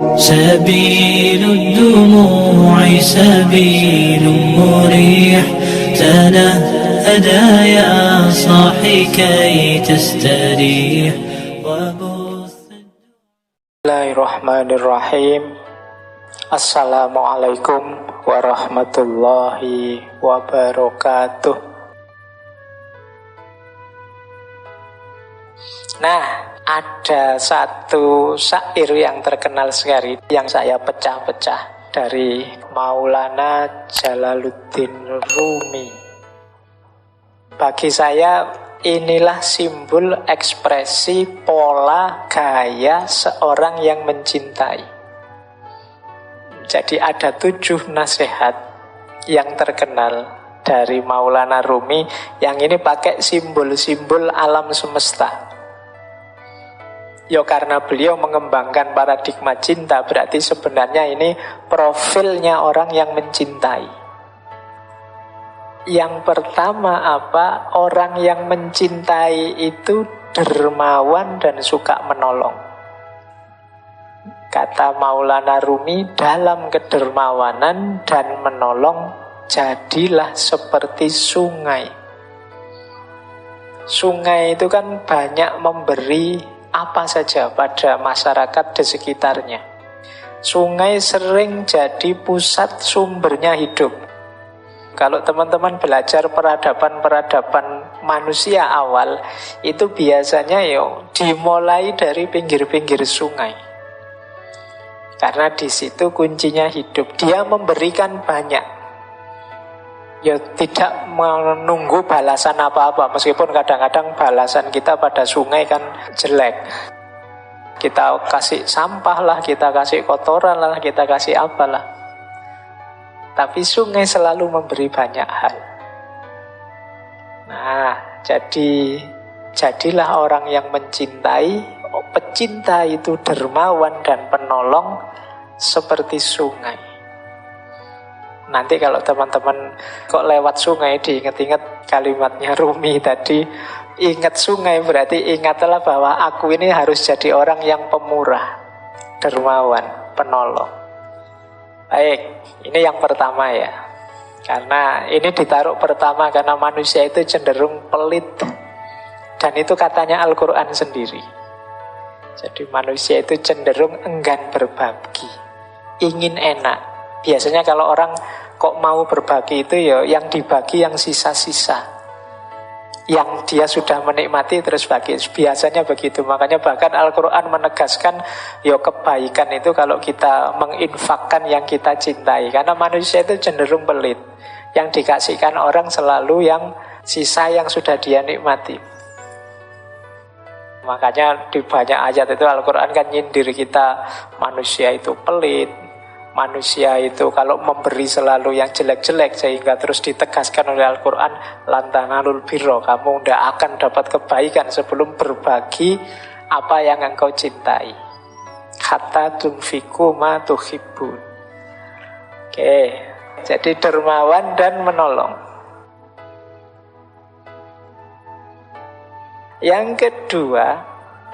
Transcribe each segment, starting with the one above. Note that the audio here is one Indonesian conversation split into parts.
سبيل الدموع سبيل مريح تنهدى يا صاحي كي تستريح Bismillahirrahmanirrahim. Assalamualaikum warahmatullahi wabarakatuh. Nah, ada satu syair yang terkenal sekali yang saya pecah-pecah dari Maulana Jalaluddin Rumi. Bagi saya inilah simbol ekspresi pola gaya seorang yang mencintai. Jadi ada 7 nasihat yang terkenal dari Maulana Rumi yang ini pakai simbol-simbol alam semesta. Ya karena beliau mengembangkan paradigma cinta, berarti sebenarnya ini profilnya orang yang mencintai. Yang pertama apa? Orang yang mencintai itu dermawan dan suka menolong. Kata Maulana Rumi, dalam kedermawanan dan menolong jadilah seperti sungai. Sungai itu kan banyak memberi apa saja pada masyarakat di sekitarnya. Sungai sering jadi pusat sumbernya hidup. Kalau teman-teman belajar peradaban-peradaban manusia awal, itu biasanya dimulai dari pinggir-pinggir sungai. Karena di situ kuncinya hidup. Dia memberikan banyak. Ya tidak menunggu balasan apa-apa, meskipun kadang-kadang balasan kita pada sungai kan jelek. Kita kasih sampah lah, kita kasih kotoran lah, kita kasih apalah. Tapi sungai selalu memberi banyak hal. Nah, jadilah orang yang mencintai. Pecinta itu dermawan dan penolong seperti sungai. Nanti kalau teman-teman kok lewat sungai diingat-ingat kalimatnya Rumi tadi, ingat sungai berarti ingatlah bahwa aku ini harus jadi orang yang pemurah, dermawan, penolong. Baik, ini yang pertama ya. Karena ini ditaruh pertama karena manusia itu cenderung pelit. Dan itu katanya Al-Quran sendiri. Jadi manusia itu cenderung enggan berbagi, ingin enak. Biasanya kalau orang kok mau berbagi itu yang dibagi yang sisa-sisa, yang dia sudah menikmati terus bagi. Biasanya begitu. Makanya bahkan Al-Quran menegaskan kebaikan itu kalau kita menginfakkan yang kita cintai. Karena manusia itu cenderung pelit. Yang dikasihkan orang selalu yang sisa yang sudah dia nikmati. Makanya di banyak ayat itu Al-Quran kan nyindir kita, manusia itu pelit, manusia itu kalau memberi selalu yang jelek-jelek, sehingga terus ditegaskan oleh Al-Quran, lantanalul birro, kamu tidak akan dapat kebaikan sebelum berbagi apa yang engkau cintai. Hatta tunfiku ma tuhibbun. Oke, jadi dermawan dan menolong. Yang kedua,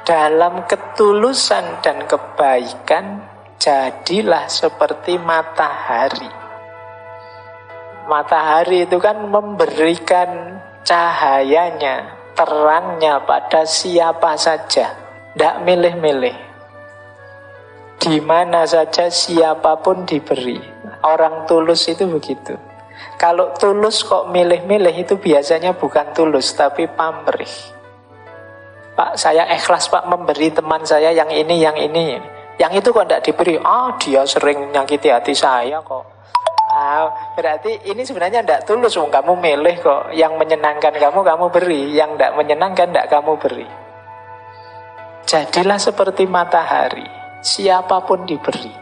dalam ketulusan dan kebaikan jadilah seperti matahari. Matahari itu kan memberikan cahayanya, terangnya pada siapa saja, tidak milih-milih. Di mana saja siapapun diberi. Orang tulus itu begitu. Kalau tulus kok milih-milih itu biasanya bukan tulus tapi pamrih. Pak, saya ikhlas Pak memberi teman saya yang ini, yang ini. Yang itu kok tidak diberi? Dia sering nyakiti hati saya kok. Berarti ini sebenarnya tidak tulus. Kamu milih kok. Yang menyenangkan kamu beri. Yang tidak menyenangkan tidak kamu beri. Jadilah seperti matahari. Siapapun diberi.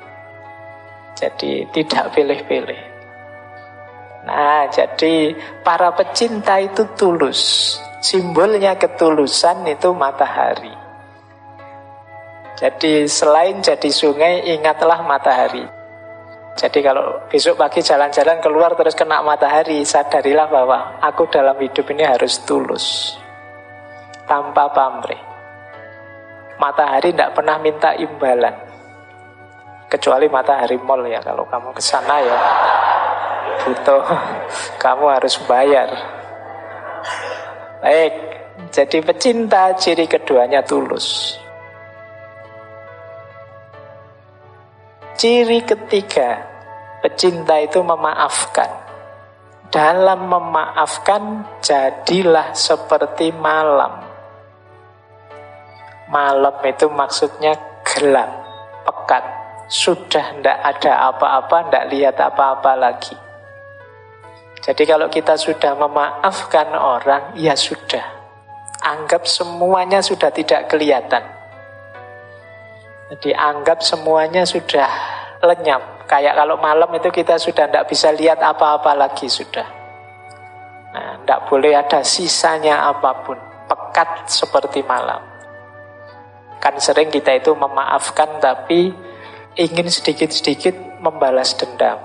Jadi tidak pilih-pilih. Nah, jadi para pecinta itu tulus. Simbolnya ketulusan itu matahari. Jadi selain jadi sungai, ingatlah matahari. Jadi kalau besok pagi jalan-jalan keluar terus kena matahari, sadarilah bahwa aku dalam hidup ini harus tulus, tanpa pamrih. Matahari tidak pernah minta imbalan. Kecuali Matahari Mall ya, kalau kamu ke sana ya butuh, kamu harus bayar. Baik, jadi pecinta ciri keduanya tulus. Ciri ketiga, pecinta itu memaafkan. Dalam memaafkan, jadilah seperti malam. Malam itu maksudnya gelap, pekat. Sudah tidak ada apa-apa, tidak lihat apa-apa lagi. Jadi kalau kita sudah memaafkan orang, ya sudah. Anggap semuanya sudah tidak kelihatan. Jadi anggap semuanya sudah lenyap. Kayak kalau malam itu kita sudah tidak bisa lihat apa-apa lagi sudah. Nah, tidak boleh ada sisanya apapun. Pekat seperti malam. Kan sering kita itu memaafkan tapi ingin sedikit-sedikit membalas dendam.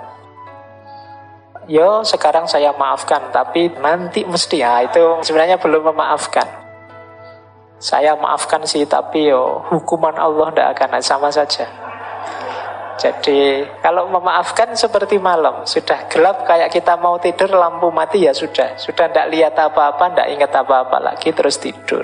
Yo, sekarang saya maafkan, tapi nanti mesti, ya itu sebenarnya belum memaafkan. Saya maafkan sih, tapi yo hukuman Allah tidak akan sama saja. Jadi kalau memaafkan seperti malam, sudah gelap kayak kita mau tidur, lampu mati ya sudah tidak lihat apa-apa, tidak ingat apa-apa lagi, terus tidur.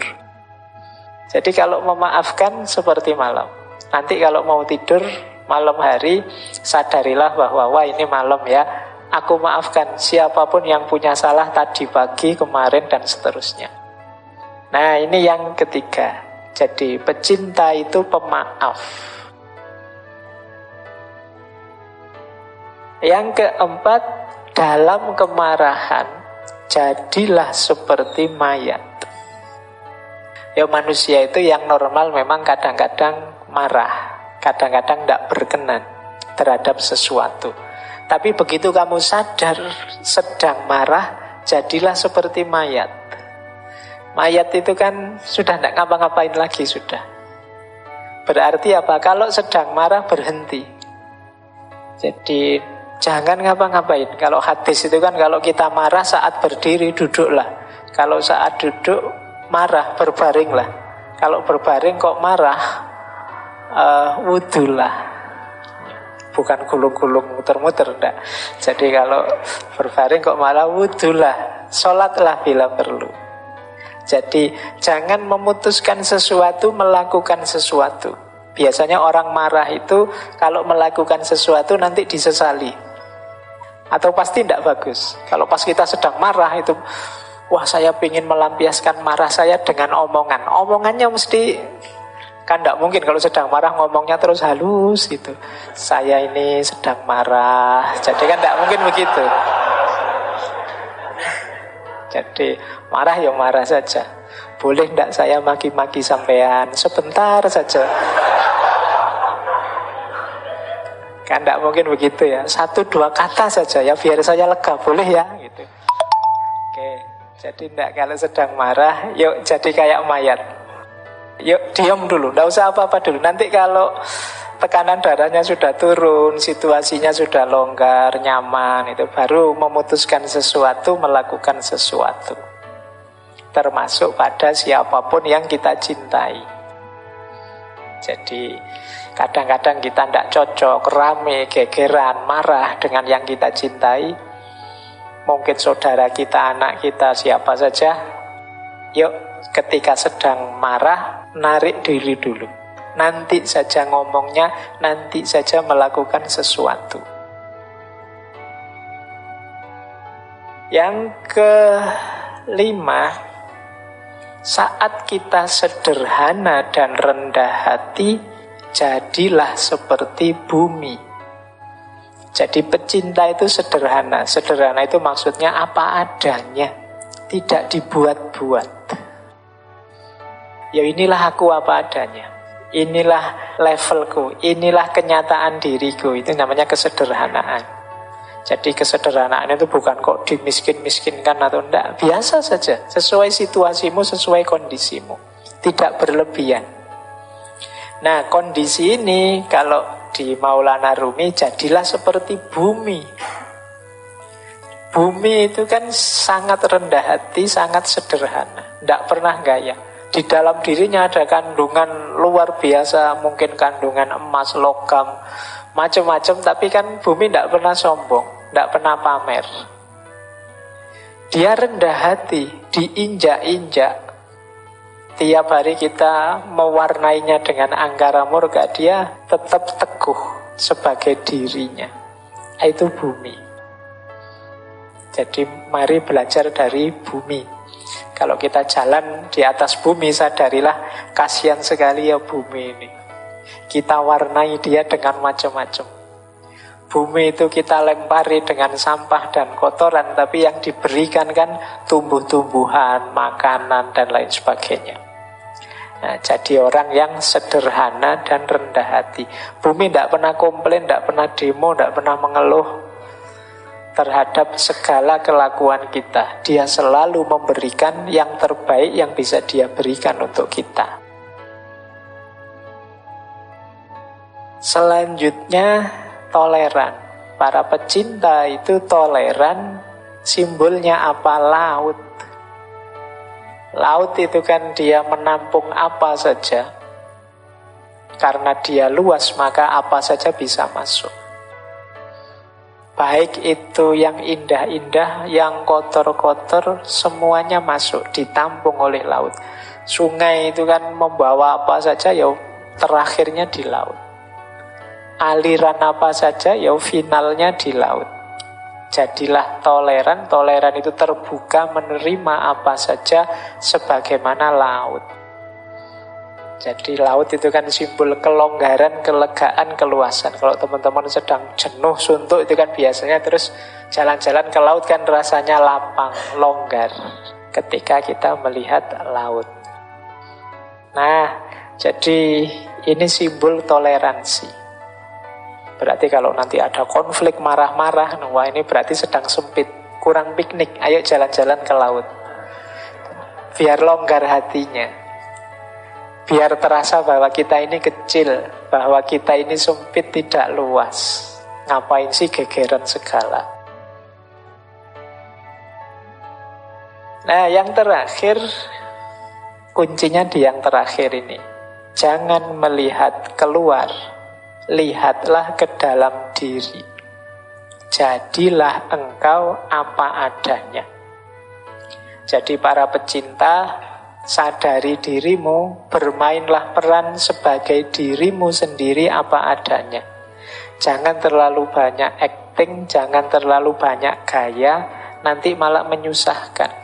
Jadi kalau memaafkan seperti malam. Nanti kalau mau tidur malam hari, sadarilah bahwa wah ini malam ya, aku maafkan siapapun yang punya salah tadi pagi, kemarin, dan seterusnya. Nah ini yang ketiga. Jadi pecinta itu pemaaf. Yang keempat, dalam kemarahan jadilah seperti mayat. Ya manusia itu yang normal memang kadang-kadang marah, kadang-kadang tidak berkenan terhadap sesuatu. Tapi begitu kamu sadar sedang marah, jadilah seperti mayat. Mayat itu kan sudah tidak ngapa-ngapain lagi sudah. Berarti apa? Kalau sedang marah berhenti. Jadi jangan ngapa-ngapain. Kalau hadis itu kan kalau kita marah saat berdiri duduklah. Kalau saat duduk marah berbaringlah. Kalau berbaring kok marah, wudulah. Bukan gulung-gulung muter-muter enggak. Jadi kalau berbaring kok malah wudulah, sholatlah bila perlu. Jadi jangan memutuskan sesuatu, melakukan sesuatu. Biasanya orang marah itu kalau melakukan sesuatu nanti disesali, atau pasti tidak bagus. Kalau pas kita sedang marah itu, wah saya ingin melampiaskan marah saya dengan omongan. Omongannya mesti, kan tidak mungkin kalau sedang marah ngomongnya terus halus gitu. Saya ini sedang marah. Jadi kan tidak mungkin begitu. Jadi marah ya marah saja. Boleh tidak saya maki-maki sampean sebentar saja. Kan tidak mungkin begitu ya. 1-2 kata saja ya biar saya lega, boleh ya gitu. Oke, jadi tidak, kalau sedang marah yuk jadi kayak mayat. Yuk diam dulu, tidak usah apa-apa dulu. Nanti kalau tekanan darahnya sudah turun, situasinya sudah longgar, nyaman, itu baru memutuskan sesuatu, melakukan sesuatu. Termasuk pada siapapun yang kita cintai. Jadi kadang-kadang kita tidak cocok, rame, gegeran, marah dengan yang kita cintai. Mungkin saudara kita, anak kita, siapa saja. Yuk ketika sedang marah, narik diri dulu. Nanti saja ngomongnya, nanti saja melakukan sesuatu. Yang kelima, saat kita sederhana dan rendah hati, jadilah seperti bumi. Jadi pecinta itu sederhana. Sederhana itu maksudnya apa adanya, tidak dibuat-buat. Ya inilah aku apa adanya. Inilah levelku, inilah kenyataan diriku. Itu namanya kesederhanaan. Jadi kesederhanaan itu bukan kok dimiskin-miskinkan atau enggak. Biasa saja, sesuai situasimu, sesuai kondisimu. Tidak berlebihan. Nah kondisi ini kalau di Maulana Rumi, jadilah seperti bumi. Bumi itu kan sangat rendah hati, sangat sederhana. Tidak pernah gaya. Di dalam dirinya ada kandungan luar biasa, mungkin kandungan emas, logam, macam-macam, tapi kan bumi tidak pernah sombong, tidak pernah pamer. Dia rendah hati, diinjak-injak. Tiap hari kita mewarnainya dengan angkara murka, dia tetap teguh sebagai dirinya. Itu bumi. Jadi mari belajar dari bumi. Kalau kita jalan di atas bumi, sadarilah kasihan sekali ya bumi ini. Kita warnai dia dengan macam-macam. Bumi itu kita lempari dengan sampah dan kotoran, tapi yang diberikan kan tumbuh-tumbuhan, makanan, dan lain sebagainya. Nah, jadi orang yang sederhana dan rendah hati. Bumi tidak pernah komplain, tidak pernah demo, tidak pernah mengeluh terhadap segala kelakuan kita. Dia selalu memberikan yang terbaik yang bisa dia berikan untuk kita. Selanjutnya, toleran. Para pecinta itu toleran. Simbolnya apa? Laut. Laut itu kan dia menampung apa saja. Karena dia luas, maka apa saja bisa masuk. Baik itu yang indah-indah, yang kotor-kotor, semuanya masuk, ditampung oleh laut. Sungai itu kan membawa apa saja, ya terakhirnya di laut. Aliran apa saja, ya finalnya di laut. Jadilah toleran. Toleran itu terbuka menerima apa saja sebagaimana laut. Jadi laut itu kan simbol kelonggaran, kelegaan, keluasan. Kalau teman-teman sedang jenuh, suntuk, itu kan biasanya terus jalan-jalan ke laut kan rasanya lapang, longgar ketika kita melihat laut. Nah, jadi ini simbol toleransi. Berarti kalau nanti ada konflik, marah-marah, wah ini berarti sedang sempit, kurang piknik, ayo jalan-jalan ke laut. Biar longgar hatinya. Biar terasa bahwa kita ini kecil, bahwa kita ini sempit, tidak luas. Ngapain sih gegeran segala? Nah, yang terakhir, kuncinya di yang terakhir ini. Jangan melihat keluar, lihatlah ke dalam diri. Jadilah engkau apa adanya. Jadi para pecinta, sadari dirimu, bermainlah peran sebagai dirimu sendiri apa adanya. Jangan terlalu banyak acting, jangan terlalu banyak gaya, nanti malah menyusahkan.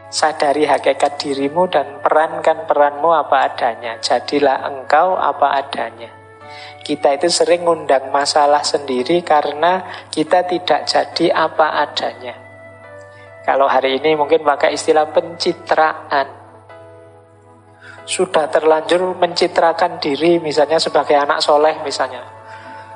Sadari hakikat dirimu dan perankan peranmu apa adanya. Jadilah engkau apa adanya. Kita itu sering ngundang masalah sendiri karena kita tidak jadi apa adanya. Kalau hari ini mungkin pakai istilah pencitraan. Sudah terlanjur mencitrakan diri, misalnya sebagai anak soleh misalnya.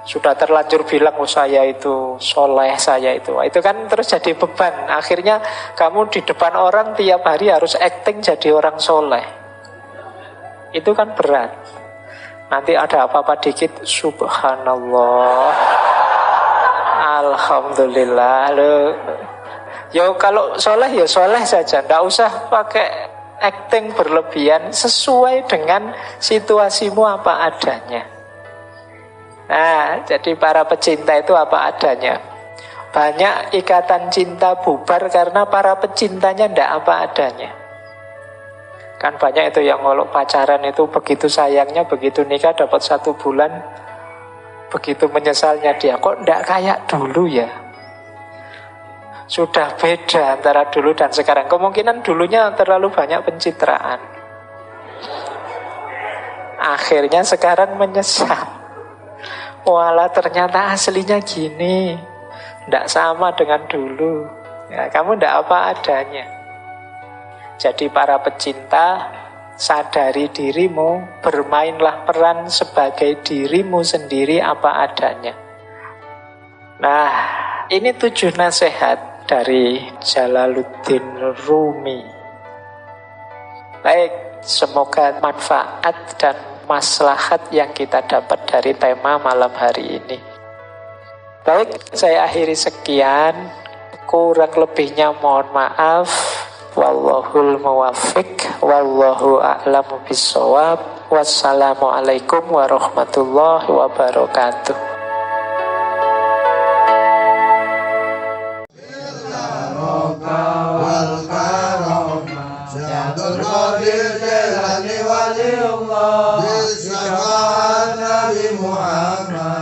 Sudah terlanjur bilang, oh saya itu soleh, saya itu. Itu kan terus jadi beban. Akhirnya kamu di depan orang tiap hari harus acting jadi orang soleh. Itu kan berat. Nanti ada apa-apa dikit, subhanallah, alhamdulillah. Ya kalau soleh ya soleh saja, tidak usah pakai acting berlebihan, sesuai dengan situasimu apa adanya. Nah, jadi para pecinta itu apa adanya. Banyak ikatan cinta bubar karena para pecintanya tidak apa adanya. Kan banyak itu yang kalau pacaran itu begitu sayangnya, begitu nikah dapat 1 bulan, begitu menyesalnya dia, kok tidak kayak dulu ya. Sudah beda antara dulu dan sekarang. Kemungkinan dulunya terlalu banyak pencitraan. Akhirnya sekarang menyesal. Walah ternyata aslinya gini. Tidak sama dengan dulu. Ya, kamu tidak apa adanya. Jadi para pecinta, sadari dirimu, bermainlah peran sebagai dirimu sendiri apa adanya. Nah, ini 7 nasihat dari Jalaluddin Rumi. Baik, semoga manfaat dan maslahat yang kita dapat dari tema malam hari ini. Baik, saya akhiri sekian. Kurang lebihnya mohon maaf. Wallahul muwaffiq, wallahu a'lamu bissawab. Wassalamualaikum warahmatullahi wabarakatuh. Muhammad